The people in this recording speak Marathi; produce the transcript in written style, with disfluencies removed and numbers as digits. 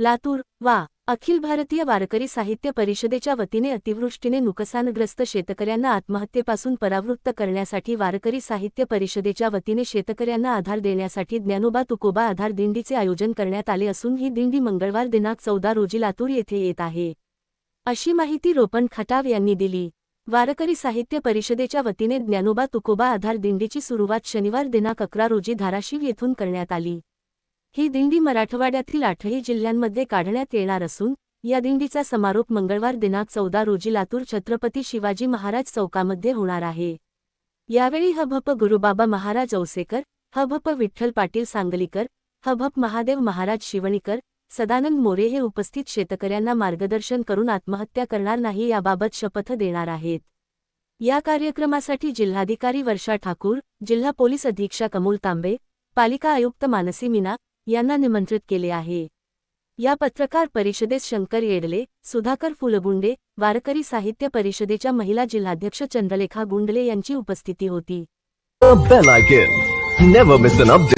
लातूर वा अखिल भारतीय वारकरी साहित्य परिषदेच्या वतीने अतिवृष्टीने नुकसानग्रस्त शेतकऱ्यांना आत्महत्येपासून परावृत्त करण्यासाठी वारकरी साहित्य परिषदेच्या वतीने शेतकऱ्यांना आधार देण्यासाठी ज्ञानोबा तुकोबा आधार दिंडीचे आयोजन करण्यात आले असून ही दिंडी मंगळवार दिनांक 14 रोजी लातूर येथे येत आहे, अशी माहिती रोपण खटाव यांनी दिली। वारकरी साहित्य परिषदेच्या वतीने ज्ञानोबा तुकोबा आधार दिंडीची सुरुवात शनिवार दिनांक 11 रोजी धाराशिव येथून करण्यात आली। ही दिंडी मराठवाड्यातील 8ही जिल्ह्यांमध्ये काढण्यात येणार असून या दिंडीचा समारोप मंगळवार दिनांक 14 रोजी लातूर छत्रपती शिवाजी महाराज चौकामध्ये होणार आहे। यावेळी हभप गुरुबाबा महाराज औसेकर, हभप विठ्ठल पाटील सांगलीकर, हभप महादेव महाराज शिवणीकर, सदानंद मोरे हे उपस्थित शेतकऱ्यांना मार्गदर्शन करून आत्महत्या करणार नाही याबाबत शपथ देणार आहेत। या कार्यक्रमासाठी जिल्हाधिकारी वर्षा ठाकूर, जिल्हा पोलीस अधीक्षक अमोल तांबे, पालिका आयुक्त मानसी मीना यांना निमंत्रित केले आहे। या पत्रकार परिषदेस शंकर येडले, सुधाकर फुलगुंडे, वारकरी साहित्य परिषदेच्या महिला जिल्हाध्यक्ष चंद्रलेखा गुंडले यांची उपस्थिती होती। Bell icon. Never miss an update.